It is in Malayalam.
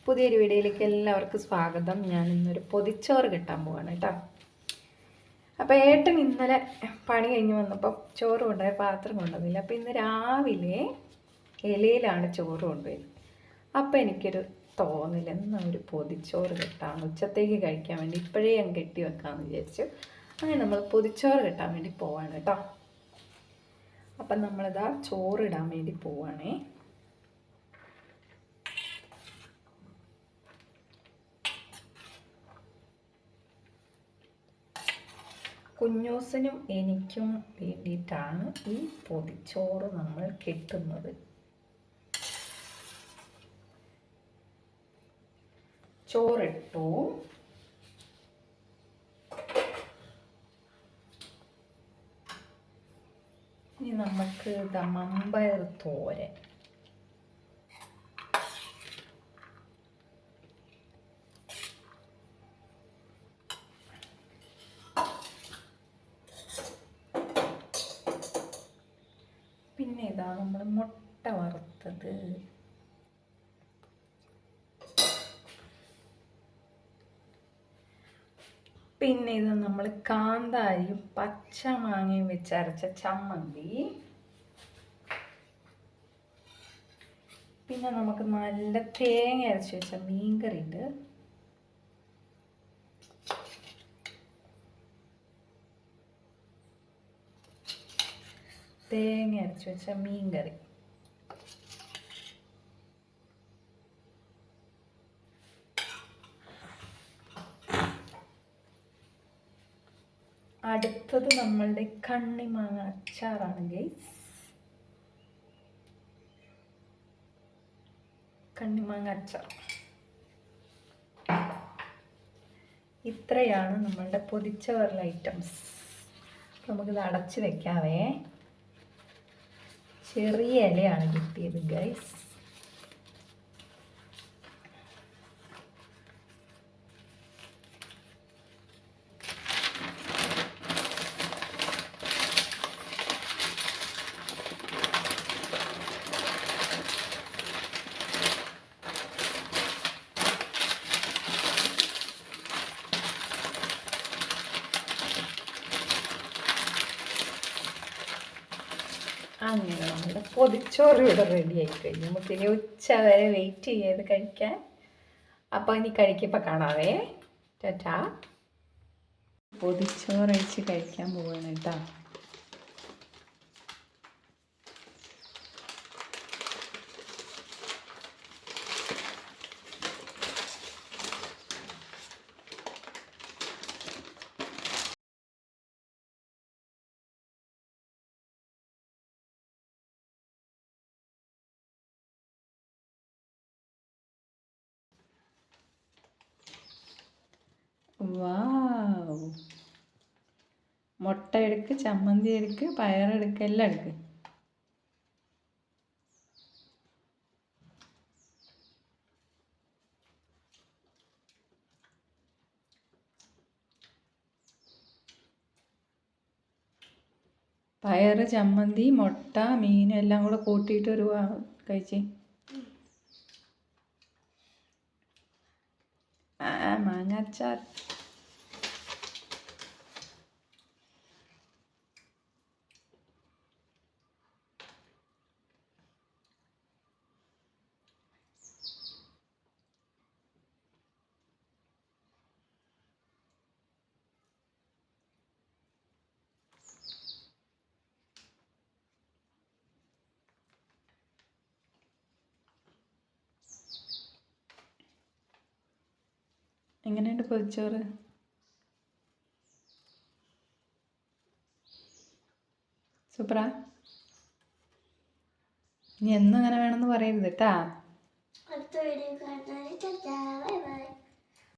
പുതിയൊരു വീഡിയോയിലേക്ക് എല്ലാവർക്കും സ്വാഗതം. ഞാൻ ഇന്നൊരു പൊതിച്ചോറ് കിട്ടാൻ പോവാണ് കേട്ടോ. അപ്പോൾ ഏട്ടൻ ഇന്നലെ പണി കഴിഞ്ഞ് വന്നപ്പോൾ ചോറ് കൊണ്ടുപോയ പാത്രം കൊണ്ടുവന്നില്ല. അപ്പോൾ ഇന്ന് രാവിലെ ഇലയിലാണ് ചോറ് കൊണ്ടുപോയത്. അപ്പോൾ എനിക്കൊരു തോന്നില്ല, എന്നൊരു പൊതിച്ചോറ് കിട്ടാം, ഉച്ചത്തേക്ക് കഴിക്കാൻ വേണ്ടി ഇപ്പോഴേ ഞാൻ കെട്ടി വെക്കാമെന്ന് വിചാരിച്ചു. അങ്ങനെ നമ്മൾ പൊതിച്ചോറ് കിട്ടാൻ വേണ്ടി പോവാണ് കേട്ടോ. അപ്പം നമ്മളിതാ ചോറിടാൻ വേണ്ടി പോവാണേ. കുഞ്ഞൂസിനും എനിക്കും വേണ്ടിയിട്ടാണ് ഈ പൊതിച്ചോറ് നമ്മൾ കെട്ടുന്നത്. ചോറിട്ടു. ഇനി നമുക്ക് മമ്പയർ തോരൻ. പിന്നെ ഇതാ നമ്മൾ മുട്ട വറുത്തത്. പിന്നെ ഇത് നമ്മൾ കാന്താരിയും പച്ചമാങ്ങയും വെച്ചരച്ച ചമ്മന്തി. പിന്നെ നമുക്ക് നല്ല തേങ്ങ അരച്ച് വെച്ച മീൻകറി ഉണ്ട്. തേങ്ങ അരച്ച് വെച്ച മീൻകറി. അടുത്തത് നമ്മളുടെ കണ്ണിമാങ്ങ അച്ചാറാണ് ഗൈസ്. കണ്ണിമാങ്ങ അച്ചാർ. ഇത്രയാണ് നമ്മളുടെ പൊതിച്ചോറുള്ള ഐറ്റംസ്. നമുക്കിത് അടച്ച് വെക്കാവേ. ചെറിയ ഇലയാണ് കിട്ടിയത് ഗൈസ്. അങ്ങനെ നമ്മുടെ പൊതിച്ചോറ് ഇവിടെ റെഡി ആയി കഴിഞ്ഞു. നമുക്കിനി ഉച്ച വരെ വെയിറ്റ് ചെയ്ത് കഴിക്കാൻ. അപ്പോൾ ഇനി കഴിക്കുമ്പോൾ കാണാവേ. ടാറ്റാ. പൊതിച്ചോറ് അഴിച്ച് കഴിക്കാൻ പോവാണ് കേട്ടോ. വാവ്, മുട്ട എടുക്ക്, ചമ്മന്തി എടുക്ക്, പയറെടുക്ക്, എല്ലാം എടുക്ക്. പയറ്, ചമ്മന്തി, മുട്ട, മീൻ എല്ലാം കൂടെ കൂട്ടിയിട്ട് ഒരു കഴിച്ചേ. മാങ്ങ അച്ചാർ. എങ്ങനെയുണ്ട് പൊതിച്ചോറ്? സൂപ്പറാ. ഇനി എന്നും അങ്ങനെ വേണമെന്ന് പറയരുത് കേട്ടാ.